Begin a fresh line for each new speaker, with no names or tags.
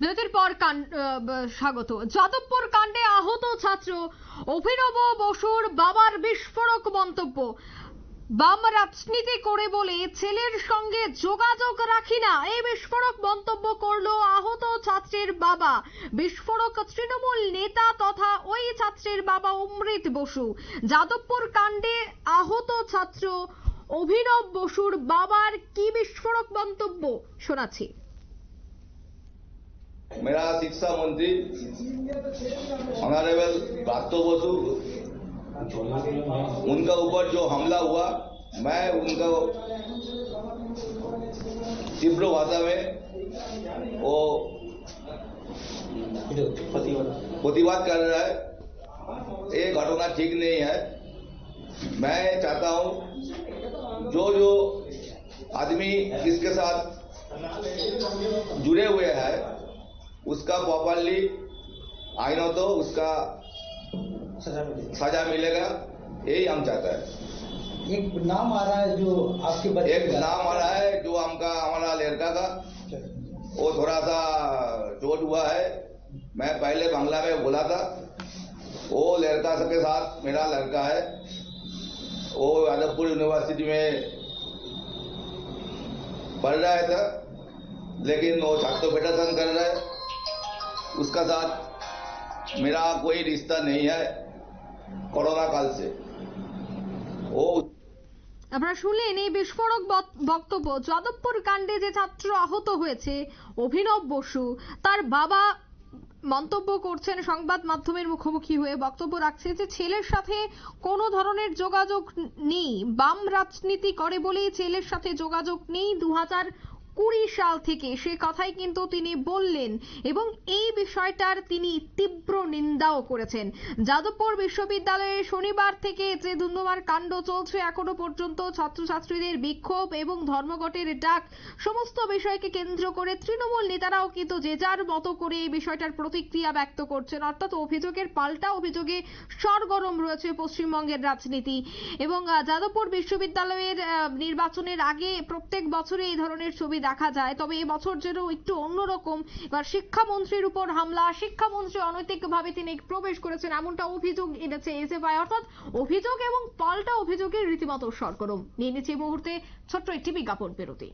বিরতির পর স্বাগত। যাদবপুর কাণ্ডে আহত ছাত্র অভিনব বসুর বাবার বিস্ফোরক মন্তব্য। বাম রাজনীতি করে বলে ছেলের সঙ্গে যোগাযোগ রাখি না, এই বিস্ফোরক মন্তব্য করলো আহত ছাত্রের বাবা। বিস্ফোরক তৃণমূল নেতা তথা ওই ছাত্রের বাবা অমৃত বসু। যাদবপুর কাণ্ডে আহত ছাত্র অভিনব বসুর বাবার কি বিস্ফোরক মন্তব্য শোনাচ্ছি।
मेरा शिक्षा मंत्री ऑनरेबल प्राप्त बसु, उनका ऊपर जो हमला हुआ, मैं उनको तीव्र भाषा में वो प्रतिवाद कर रहा है। ये घटना ठीक नहीं है। मैं चाहता हूं जो जो आदमी इसके साथ जुड़े हुए हैं उसका प्रॉपरली आईन तो उसका सजा मिलेगा, यही हम चाहते हैं।
एक नाम आ रहा है जो आपके बच्चे
एक नाम आ रहा है जो हमारा लड़का का, वो थोड़ा सा चोट हुआ है। मैं पहले बांग्ला में बोला था, वो लड़का के साथ मेरा लड़का है, वो यादवपुर यूनिवर्सिटी में पढ़ रहा था, लेकिन वो छात्र फेडरेशन कर रहा है, उसका साथ मेरा कोई रिश्ता नहीं है कोरोना काल से। वो
আপনারা শুনলেন এই বিস্ফোরক বক্তব্য। যাদবপুর কাণ্ডে যে ছাত্র আহত হয়েছে অভিনব বসু, তার বাবা মন্তব্য করছেন, সংবাদ মাধ্যমের মুখোমুখি হয়ে বক্তব্য রাখছে যে ছেলের সাথে কোনো ধরনের যোগাযোগ নেই, বাম রাজনীতি করে বলেই ছেলের সাথে যোগাযোগ নেই 2020 সাল থেকে, সে কথাই কিন্তু তিনি বললেন এবং এই বিষয়টার তিনি তীব্র নিন্দাও করেছেন। যাদবপুর বিশ্ববিদ্যালয়ে শনিবার থেকে যে ধুন্ধুমার কাণ্ড চলছে, এখনো পর্যন্ত ছাত্রছাত্রীদের বিক্ষোভ এবং ধর্মঘটের ডাক, সমস্ত বিষয়কে কেন্দ্র করে তৃণমূল নেতারাও কিন্তু যে যার মতো করে এই বিষয়টার প্রতিক্রিয়া ব্যক্ত করছেন। অর্থাৎ অভিযোগের পাল্টা অভিযোগে সরগরম রয়েছে পশ্চিমবঙ্গের রাজনীতি। এবং যাদবপুর বিশ্ববিদ্যালয়ের নির্বাচনের আগে প্রত্যেক বছরে এই ধরনের ছবি দেখা যায়, তবে এই বছর যেন একটু অন্যরকম। এবার শিক্ষামন্ত্রীর উপর হামলা, শিক্ষামন্ত্রী অনৈতিকভাবে তিনি প্রবেশ করেছেন এমনটা অভিযোগ এনেছে এসএফআই। অর্থাৎ অভিযোগ এবং পাল্টা অভিযোগের রীতিমতো সরগরম। নিয়ে নিচ্ছে এই মুহূর্তে ছোট্ট একটি বিজ্ঞাপন বিরতি।